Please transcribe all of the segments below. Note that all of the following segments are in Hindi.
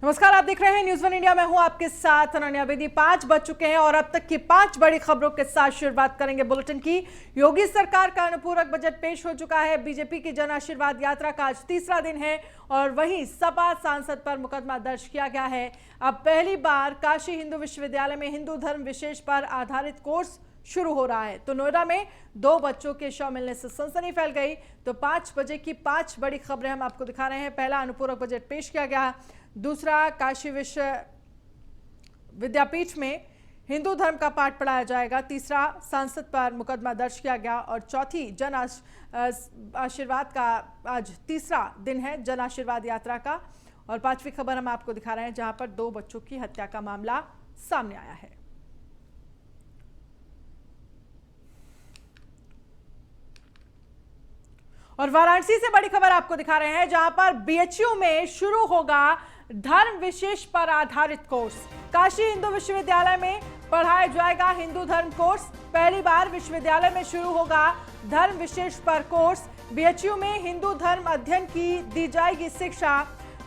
नमस्कार, आप देख रहे हैं न्यूज़ वन इंडिया। मैं हूं आपके साथ अनन्या बेदी। 5 बज चुके हैं और अब तक की 5 बड़ी खबरों के साथ शुरुआत करेंगे बुलेटिन की। योगी सरकार का अनुपूरक बजट पेश हो चुका है। बीजेपी की जन आशीर्वाद यात्रा का आज तीसरा दिन है और वहीं सपा सांसद पर मुकदमा दर्ज किया गया है। अब पहली बार काशी हिंदू विश्वविद्यालय में हिंदू धर्म विशेष पर आधारित कोर्स शुरू हो रहा है। तो नोएडा में 2 बच्चों के शव मिलने से सनसनी फैल गई। तो 5 बजे की 5 बड़ी खबरें हम आपको दिखा रहे हैं। पहला, अनुपूरक बजट पेश किया गया। दूसरा, काशी विश्व विद्यापीठ में हिंदू धर्म का पाठ पढ़ाया जाएगा। तीसरा, सांसद पर मुकदमा दर्ज किया गया। और चौथी, जन आशीर्वाद का आज तीसरा दिन है, जन आशीर्वाद यात्रा का। और 5वीं खबर हम आपको दिखा रहे हैं जहां पर 2 बच्चों की हत्या का मामला सामने आया है। और वाराणसी से बड़ी खबर आपको दिखा रहे हैं जहां पर बीएचयू में शुरू होगा धर्म विशेष पर आधारित कोर्स। काशी हिंदू विश्वविद्यालय में पढ़ाया जाएगा हिंदू धर्म कोर्स। पहली बार विश्वविद्यालय में शुरू होगा धर्म विशेष पर कोर्स। बीएचयू में हिंदू धर्म अध्ययन की दी जाएगी शिक्षा।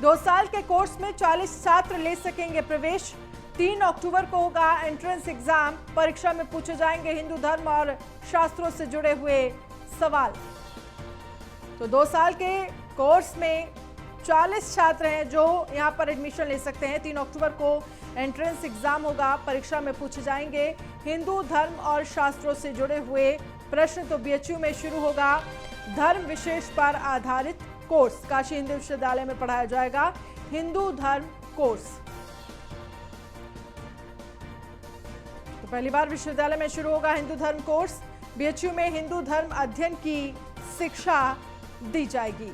2 साल के कोर्स में 40 छात्र ले सकेंगे प्रवेश। 3 अक्टूबर को होगा एंट्रेंस एग्जाम। परीक्षा में पूछे जाएंगे हिंदू धर्म और शास्त्रों से जुड़े हुए सवाल। तो 2 साल के कोर्स में 40 छात्र हैं जो यहां पर एडमिशन ले सकते हैं। 3 अक्टूबर को एंट्रेंस एग्जाम होगा। परीक्षा में पूछे जाएंगे हिंदू धर्म और शास्त्रों से जुड़े हुए प्रश्न। तो बीएचयू में शुरू होगा धर्म विशेष पर आधारित कोर्स। काशी हिंदू विश्वविद्यालय में पढ़ाया जाएगा हिंदू धर्म कोर्स। तो पहली बार विश्वविद्यालय में शुरू होगा हिंदू धर्म कोर्स। बीएचयू में हिंदू धर्म अध्ययन की शिक्षा दी जाएगी।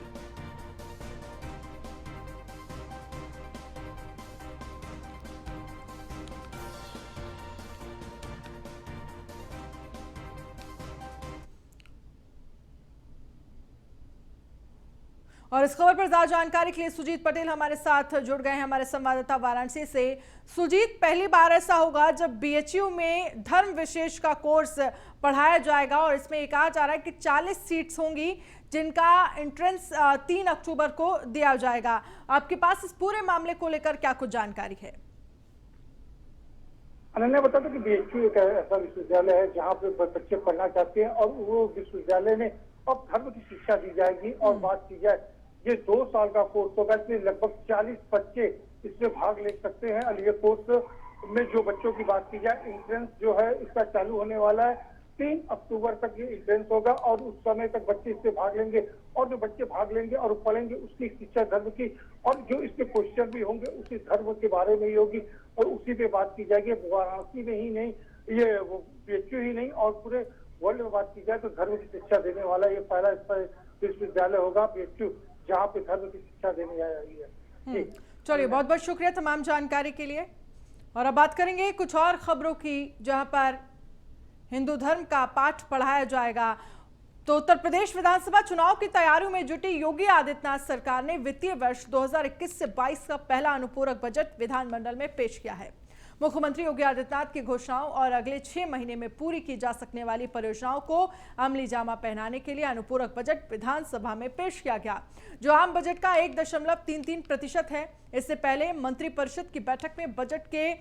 और इस खबर पर ज्यादा जानकारी के लिए सुजीत पटेल हमारे साथ जुड़ गए हैं, हमारे संवाददाता वाराणसी से। सुजीत, पहली बार ऐसा होगा जब बीएचयू में धर्म विशेष का कोर्स पढ़ाया जाएगा और इसमें ये कहा जा रहा है कि 40 सीट्स होंगी जिनका एंट्रेंस 3 अक्टूबर को दिया जाएगा। आपके पास इस पूरे मामले को लेकर क्या कुछ जानकारी है? अनन्या, बता दो कि बीएचयू एक ऐसा विश्वविद्यालय है जहाँ पे बच्चे पढ़ना चाहते हैं और वो विश्वविद्यालय में अब धर्म की शिक्षा दी जाएगी। और बात की जाए, ये 2 साल का कोर्स होगा, इसमें लगभग 40 बच्चे इसमें भाग ले सकते हैं। और ये कोर्स में जो बच्चों की बात की जाए, एंट्रेंस जो है इसका चालू होने वाला है। 3 अक्टूबर तक ये एंट्रेंस होगा और उस समय तक बच्चे इससे भाग लेंगे। और जो बच्चे भाग लेंगे और पढ़ेंगे उसकी शिक्षा धर्म की, और जो इसके क्वेश्चन भी होंगे उसी धर्म के बारे में ही होगी और उसी पे बात की जाएगी। वाराणसी में ही नहीं, ये बीएचयू ही नहीं और पूरे वर्ल्ड में बात की जाए तो धर्म की शिक्षा देने वाला ये पहला विश्वविद्यालय होगा बीएचयू जहाँ पे धर्म की शिक्षा देने जा रही है। चलिए, बहुत बहुत शुक्रिया तमाम जानकारी के लिए। और अब बात करेंगे कुछ और खबरों की जहां पर हिंदू धर्म का पाठ पढ़ाया जाएगा। तो उत्तर प्रदेश विधानसभा चुनाव की तैयारियों में जुटी योगी आदित्यनाथ सरकार ने वित्तीय वर्ष 2021 से 22 का पहला अनुपूरक बजट विधानमंडल में पेश किया है। मुख्यमंत्री योगी आदित्यनाथ की घोषणाओं और अगले 6 महीने में पूरी की जा सकने वाली परियोजनाओं को अमली जामा पहनाने के लिए अनुपूरक बजट विधानसभा में पेश किया गया, जो आम बजट का 1.33% है। इससे पहले मंत्रिपरिषद की बैठक में बजट के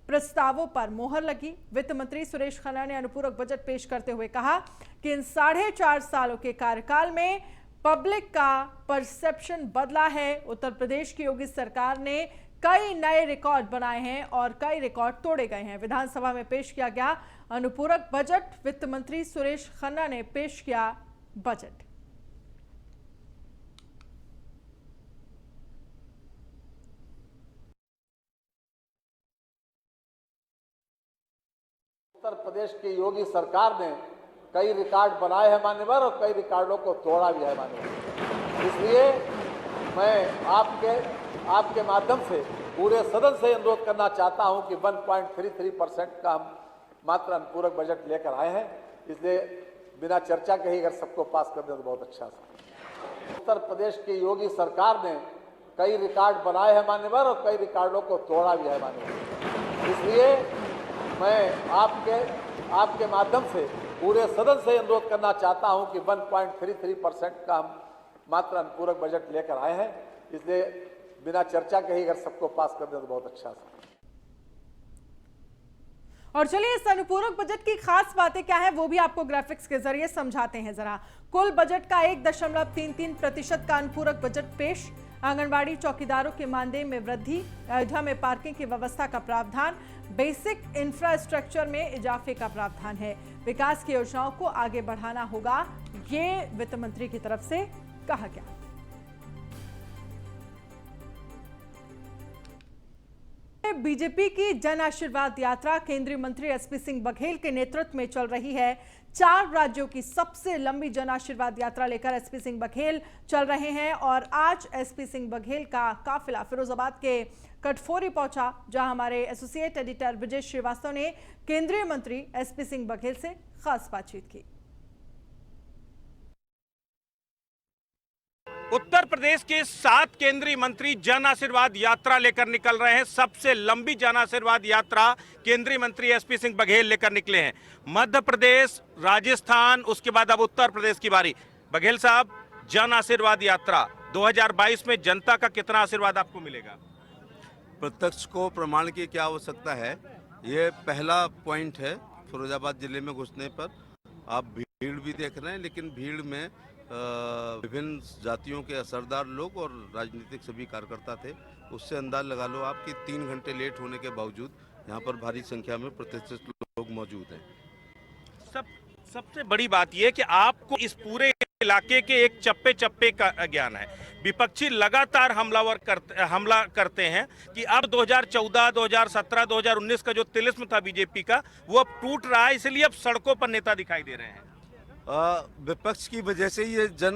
प्रस्तावों पर मोहर लगी। वित्त मंत्री सुरेश खन्ना ने अनुपूरक बजट पेश करते हुए कहा कि इन 4.5 सालों के कार्यकाल में पब्लिक का परसेप्शन बदला है। उत्तर प्रदेश की योगी सरकार ने कई नए रिकॉर्ड बनाए हैं और कई रिकॉर्ड तोड़े गए हैं। विधानसभा में पेश किया गया अनुपूरक बजट। वित्त मंत्री सुरेश खन्ना ने पेश किया बजट। उत्तर प्रदेश की योगी सरकार ने कई रिकॉर्ड बनाए हैं मान्यवर और कई रिकॉर्डों को तोड़ा भी है मान्यवर। इसलिए मैं आपके माध्यम से पूरे सदन से अनुरोध करना चाहता हूं कि 1.33% का हम मात्र अनुपूरक बजट लेकर आए हैं। इसलिए बिना चर्चा के ही अगर सबको पास कर दें तो बहुत अच्छा है। उत्तर प्रदेश की योगी सरकार ने कई रिकॉर्ड बनाए हैं मान्यवर और कई रिकॉर्डों को तोड़ा भी है मान्यवर। इसलिए मैं आपके माध्यम से पूरे सदन से अनुरोध करना चाहता हूं कि 1.33% का हम मात्र अनुपूरक बजट लेकर आए हैं। इसलिए बिना चर्चा के ही अगर सबको पास कर दे तो बहुत अच्छा है। और चलिए इस अनुपूरक बजट की खास बातें क्या है वो भी आपको ग्राफिक्स के जरिए समझाते हैं जरा। कुल बजट का 1.33% का अनुपूरक बजट पेश। आंगनबाड़ी चौकीदारों के मानदेय में वृद्धि, अयोध्या में पार्किंग की व्यवस्था का प्रावधान, बेसिक इंफ्रास्ट्रक्चर में इजाफे का प्रावधान है। विकास की योजनाओं को आगे बढ़ाना होगा, ये वित्त मंत्री की तरफ से कहा गया। बीजेपी की जन आशीर्वाद यात्रा केंद्रीय मंत्री एसपी सिंह बघेल के नेतृत्व में चल रही है। 4 राज्यों की सबसे लंबी जन आशीर्वाद यात्रा लेकर एसपी सिंह बघेल चल रहे हैं और आज एसपी सिंह बघेल का काफिला फिरोजाबाद के कटफोरी पहुंचा, जहां हमारे एसोसिएट एडिटर विजय श्रीवास्तव ने केंद्रीय मंत्री एसपी सिंह बघेल से खास बातचीत की। उत्तर प्रदेश के 7 केंद्रीय मंत्री जन आशीर्वाद यात्रा लेकर निकल रहे हैं। सबसे लंबी जन आशीर्वाद यात्रा केंद्रीय मंत्री एसपी सिंह बघेल लेकर निकले हैं। मध्य प्रदेश, राजस्थान, उसके बाद अब उत्तर प्रदेश की बारी। बघेल साहब, जन आशीर्वाद यात्रा 2022 में जनता का कितना आशीर्वाद आपको मिलेगा? प्रत्यक्ष को प्रमाण की क्या आवश्यकता है, ये पहला पॉइंट है। फिरोजाबाद जिले में घुसने पर आप भीड़ भी देख रहे हैं, लेकिन भीड़ में विभिन्न जातियों के असरदार लोग और राजनीतिक सभी कार्यकर्ता थे। उससे अंदाज लगा लो आप कि 3 घंटे लेट होने के बावजूद यहाँ पर भारी संख्या में प्रतिष्ठित लोग मौजूद हैं। सबसे बड़ी बात यह कि आपको इस पूरे इलाके के एक चप्पे चप्पे का ज्ञान है। विपक्षी लगातार हमला करते हैं कि अब 2014, 2017, 2019 का जो तिलिस्म था बीजेपी का, वो अब टूट रहा है, इसलिए अब सड़कों पर नेता दिखाई दे रहे हैं। विपक्ष की वजह से ये जन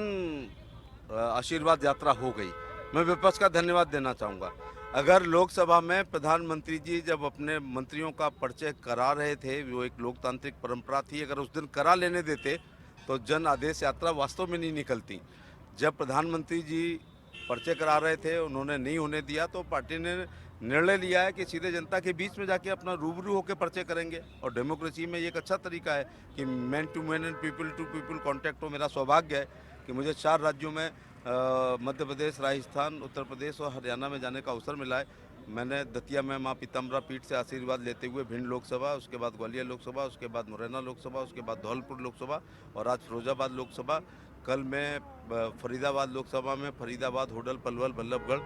आशीर्वाद यात्रा हो गई। मैं विपक्ष का धन्यवाद देना चाहूँगा। अगर लोकसभा में प्रधानमंत्री जी जब अपने मंत्रियों का परिचय करा रहे थे, वो एक लोकतांत्रिक परंपरा थी, अगर उस दिन करा लेने देते तो जन आदेश यात्रा वास्तव में नहीं निकलती। जब प्रधानमंत्री जी परिचय करा रहे थे, उन्होंने नहीं होने दिया, तो पार्टी ने निर्णय लिया है कि सीधे जनता के बीच में जाके अपना रूबरू होकर परिचय करेंगे। और डेमोक्रेसी में ये एक अच्छा तरीका है कि man to man and people to people contact हो। मेरा सौभाग्य है कि मुझे 4 राज्यों में मध्य प्रदेश, राजस्थान, उत्तर प्रदेश और हरियाणा में जाने का अवसर मिला है। मैंने दतिया में माँ पीताम्बरा पीठ से आशीर्वाद लेते हुए भिंड लोकसभा, उसके बाद ग्वालियर लोकसभा, उसके बाद मुरैना लोकसभा, उसके बाद धौलपुर लोकसभा और आज फिरोजाबाद लोकसभा। कल मैं फरीदाबाद लोकसभा में फरीदाबाद, होडल, पलवल, बल्लभगढ़।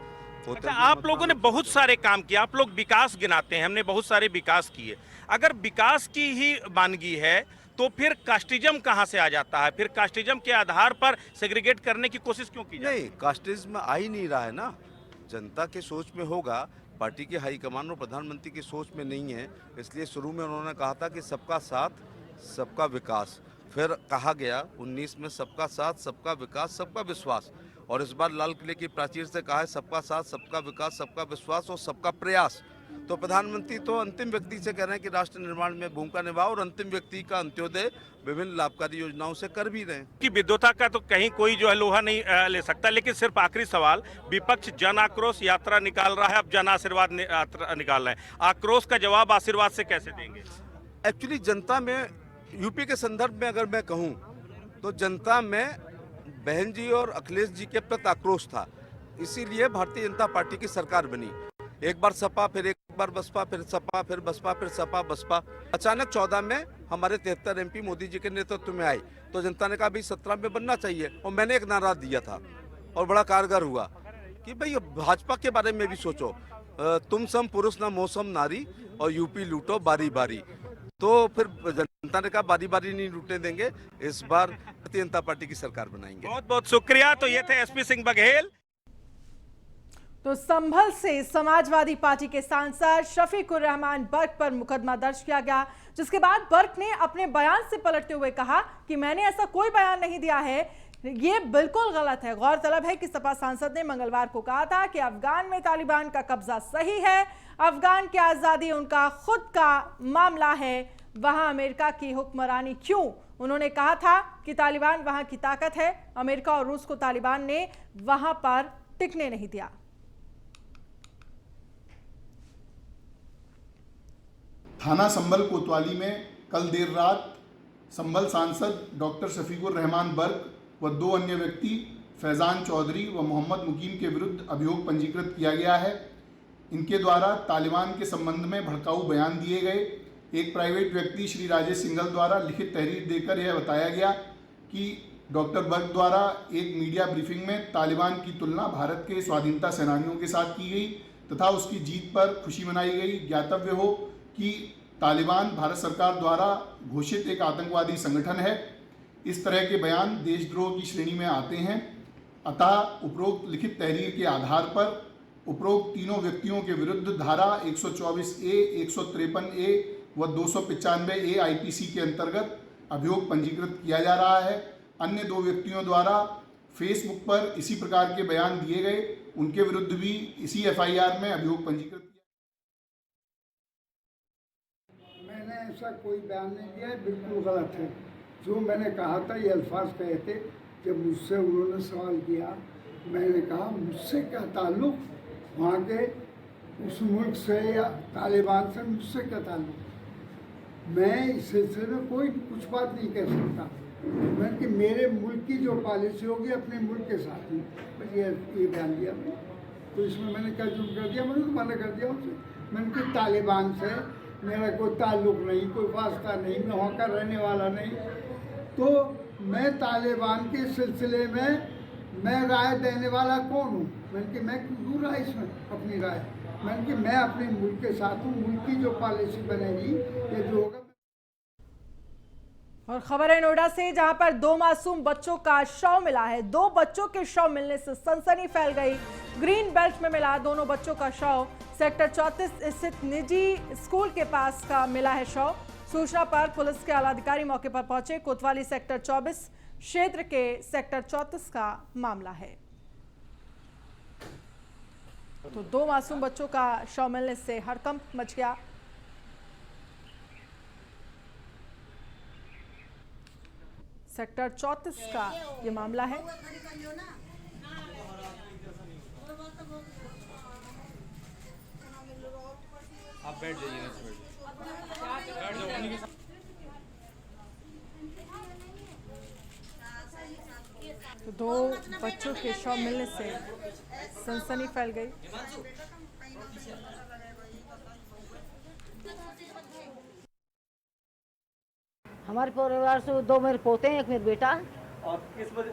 अच्छा, आप लोगों ने बहुत सारे काम किए, आप लोग विकास गिनाते हैं, हमने बहुत सारे विकास किए। अगर विकास की ही मानगी है तो फिर कास्टिज्म कहां से आ जाता है? फिर कास्टिज्म के आधार पर सेग्रीगेट करने की कोशिश क्यों की जाती है? नहीं, कास्टिज्म आ ही नहीं रहा है ना। जनता के सोच में होगा, पार्टी के हाईकमान और प्रधानमंत्री की सोच में नहीं है। इसलिए शुरू में उन्होंने कहा था कि सबका साथ, सबका विकास। फिर कहा गया 19 में सबका साथ, सबका विकास, सबका विश्वास। और इस बार लाल किले की प्राचीर से कहा है सबका साथ, सबका विकास, सबका विश्वास और सबका प्रयास। तो प्रधानमंत्री तो अंतिम व्यक्ति से कह रहे हैं कि राष्ट्र निर्माण में भूमिका निभाओ और अंतिम व्यक्ति का अंत्योदय विभिन्न लाभकारी योजनाओं से कर भी रहे हैं। कि विद्वता का तो कहीं कोई जो है लोहा नहीं ले सकता। लेकिन सिर्फ आखिरी सवाल, विपक्ष जन आक्रोश यात्रा निकाल रहा है, अब जन आशीर्वाद यात्रा निकाल रहा है। आक्रोश का जवाब आशीर्वाद से कैसे देंगे? एक्चुअली जनता में, यूपी के संदर्भ में अगर मैं कहूँ तो जनता में बहन जी और अखिलेश जी के प्रति आक्रोश था। इसीलिए भारतीय जनता पार्टी की सरकार बनी। एक बार सपा, फिर एक बार बसपा, फिर सपा, फिर बसपा, फिर सपा, बसपा। अचानक 14 में हमारे 73 एमपी मोदी जी के नेतृत्व में आए, तो जनता ने कहा भाई 17 में बनना चाहिए। और मैंने एक नारा दिया था और बड़ा कारगर हुआ कि भाई भाजपा के बारे में भी सोचो, तुम सम पुरुष न मौसम नारी और यूपी लूटो बारी बारी। तो फिर जनता ने कहा बारी बारी नहीं लूटने देंगे, इस बार भारतीय जनता पार्टी की सरकार बनाएंगे। बहुत बहुत शुक्रिया। तो ये थे एसपी सिंह बघेल। तो संभल से समाजवादी पार्टी के सांसद शफीकुर रहमान बर्क पर मुकदमा दर्ज किया गया, जिसके बाद बर्क ने अपने बयान से पलटते हुए कहा कि मैंने ऐसा कोई बयान नहीं दिया है, ये बिल्कुल गलत है। गौरतलब है कि सपा सांसद ने मंगलवार को कहा था कि अफगान में तालिबान का कब्जा सही है, अफगान की आजादी उनका खुद का मामला है, वहां अमेरिका की हुक्मरानी क्यों? उन्होंने कहा था कि तालिबान वहां की ताकत है, अमेरिका और रूस को तालिबान ने वहां पर टिकने नहीं दिया। थाना संभल कोतवाली में कल देर रात संभल सांसद डॉक्टर शफीकुर रहमान बर्क व 2 अन्य व्यक्ति फैज़ान चौधरी व मोहम्मद मुकीम के विरुद्ध अभियोग पंजीकृत किया गया है। इनके द्वारा तालिबान के संबंध में भड़काऊ बयान दिए गए। एक प्राइवेट व्यक्ति श्री राजेश सिंघल द्वारा लिखित तहरीर देकर यह बताया गया कि डॉक्टर बर्ग द्वारा एक मीडिया ब्रीफिंग में तालिबान की तुलना भारत के स्वाधीनता सेनानियों के साथ की गई तथा उसकी जीत पर खुशी मनाई गई। ज्ञातव्य हो कि तालिबान भारत सरकार द्वारा घोषित एक आतंकवादी संगठन है। इस तरह के बयान देशद्रोह की श्रेणी में आते हैं। अतः उपरोक्त लिखित तहरीर के आधार पर उपरोक्त तीनों व्यक्तियों के विरुद्ध धारा 124A, 153A व 295A IPC के अंतर्गत अभियोग पंजीकृत किया जा रहा है। अन्य दो व्यक्तियों द्वारा फेसबुक पर इसी प्रकार के बयान दिए गए, उनके विरुद्ध भी इसी FIR में अभियोग पंजीकृत किया। मैंने ऐसा कोई बयान नहीं दिया है, बिल्कुल गलत है। जो मैंने कहा था ये अल्फाज कहे थे। जब मुझसे उन्होंने सवाल किया, मैंने कहा मुझसे क्या ताल्लुक़, वहाँ के उस मुल्क से या तालिबान से मुझसे क्या ताल्लुक़। मैं इस सिलसिले में कोई कुछ बात नहीं कह सकता। मैं कि मेरे मुल्क की जो पॉलिसी होगी अपने मुल्क के साथ में, बस ये बयान दिया मैंने। तो इसमें मैंने क्या जुर्म कर दिया? मैंने तो मना कर दिया उनसे। मैंने कि तालिबान से मेरा कोई ताल्लुक़ नहीं, कोई वास्ता नहीं, मैं वहाँ का रहने वाला नहीं। तो मैं तालिबान के सिलसिले में मैं राय देने वाला कौन हूँ? मैंने कि मैं क्यों दूँ राय इसमें अपनी राय? मैंने कि मैं अपने मुल्क के साथ हूँ, मुल्क की जो पॉलिसी बनेगी या जो होगा। और खबर है नोएडा से, जहां पर 2 मासूम बच्चों का शव मिला है। 2 बच्चों के शव मिलने से सनसनी फैल गई। ग्रीन बेल्ट में मिला दोनों बच्चों का शव। सेक्टर 34 स्थित निजी स्कूल के पास का मिला है शव। सूचना पर पुलिस के आला अधिकारी मौके पर पहुंचे। कोतवाली सेक्टर 24 क्षेत्र के सेक्टर 34 का मामला है। तो 2 मासूम बच्चों का शव मिलने से हड़कंप मच गया। सेक्टर 34 का ये मामला है। आप बैठ जाइए। तो 2 बच्चों के शव मिलने से सनसनी फैल गई। हमारे परिवार से 2 मेरे पोते हैं, एक मेरा बेटा। और किस बजे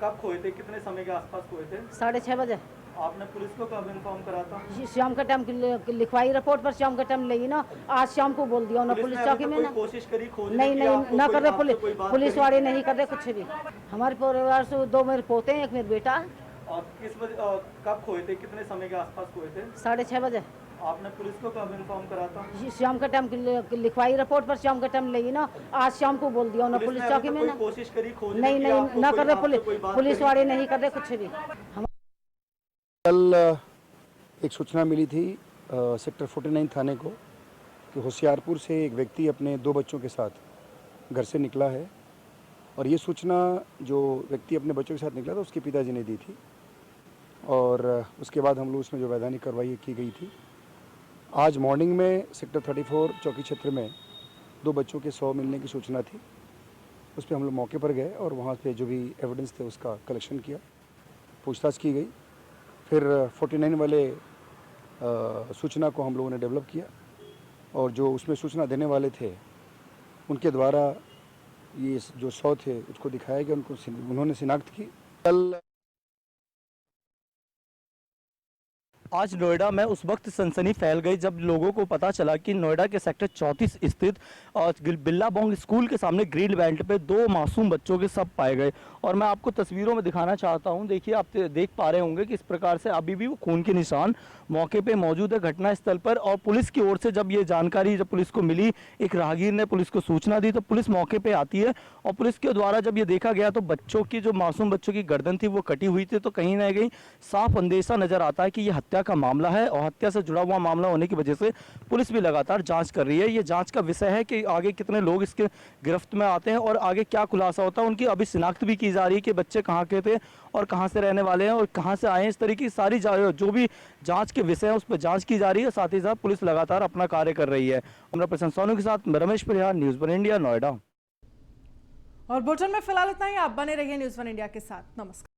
कब खोए थे, कितने समय के आसपास खोए थे? 6:30 बजे। आपने पुलिस को कब इन्फॉर्म करा था? शाम का टाइम लिखवाई रिपोर्ट पर, शाम का टाइम लेगी ना, आज शाम को बोल दिया ना पुलिस चौकी में ना। कोशिश करी खोजने नहीं नहीं ना कर रहे पुलिस वाले, नहीं कर रहे कुछ भी। हमारे परिवार से 2 मेरे पोते हैं, एक मेरा बेटा। और किस बजे कब खोए थे, कितने समय के आसपास खोए थे? 6:30 बजे। आपने पुलिस को कब इन्फॉर्म करा था? शाम का टाइम लिखवाई रिपोर्ट पर, शाम का टाइम लेगी ना, आज शाम को बोल दिया ना पुलिस चौकी में ना। कोशिश करी खोजने नहीं नहीं ना कर रहे पुलिस वाले, नहीं कर रहे कुछ भी। कल एक सूचना मिली थी सेक्टर 49 थाने को कि होशियारपुर से एक व्यक्ति अपने 2 बच्चों के साथ घर से निकला है। और ये सूचना जो व्यक्ति अपने बच्चों के साथ निकला था उसके पिताजी ने दी थी। और उसके बाद हम लोग उसमें जो वैधानिक कार्रवाई की गई थी। आज मॉर्निंग में सेक्टर 34 चौकी क्षेत्र में 2 बच्चों के शव मिलने की सूचना थी। उस पर हम लोग मौके पर गए और वहाँ पे जो भी एविडेंस थे उसका कलेक्शन किया, पूछताछ की गई। फिर 49 वाले सूचना को हम लोगों ने डेवलप किया और जो उसमें सूचना देने वाले थे उनके द्वारा ये जो शव थे उसको दिखाया गया, उन्होंने शिनाख्त की। कल आज नोएडा में उस वक्त सनसनी फैल गई जब लोगों को पता चला कि नोएडा के सेक्टर 34 स्थित बिल्लाबोंग स्कूल के सामने ग्रीन बेल्ट पे 2 मासूम बच्चों के शव पाए गए। और मैं आपको तस्वीरों में दिखाना चाहता हूं। देखिए, आप देख पा रहे होंगे कि इस प्रकार से अभी भी वो खून के निशान मौके पे मौजूद है घटना स्थल पर। और पुलिस की ओर से जब ये जानकारी जब पुलिस को मिली, एक राहगीर ने पुलिस को सूचना दी, तो पुलिस मौके पर आती है। और पुलिस के द्वारा जब ये देखा गया तो बच्चों की, जो मासूम बच्चों की गर्दन थी वो कटी हुई थी। तो कहीं ना कहीं साफ अंदेशा नजर आता है कि ये हत्या का मामला है और हत्या से जुड़ा हुआ मामला होने की वजह से पुलिस भी लगातार जांच कर रही है। ये जांच का विषय है कि आगे कितने लोग इसके गिरफ्त में आते हैं और आगे क्या खुलासा होता है। उनकी अभी शिनाख्त भी की जा रही है कि बच्चे कहाँ के थे और कहाँ से रहने वाले हैं और कहाँ से आए हैं। इस तरीके की सारी जो भी जांच के विषय है उस पर जांच की जा रही है। साथ ही साथ पुलिस लगातार अपना कार्य कर रही है। कैमरा पर्सन सोनू के साथ रमेश परिहार, न्यूज़ 1 इंडिया, नोएडा। और बुलेटिन में फिलहाल इतना ही। आप बने रहिए न्यूज़ 1 इंडिया के साथ। नमस्कार।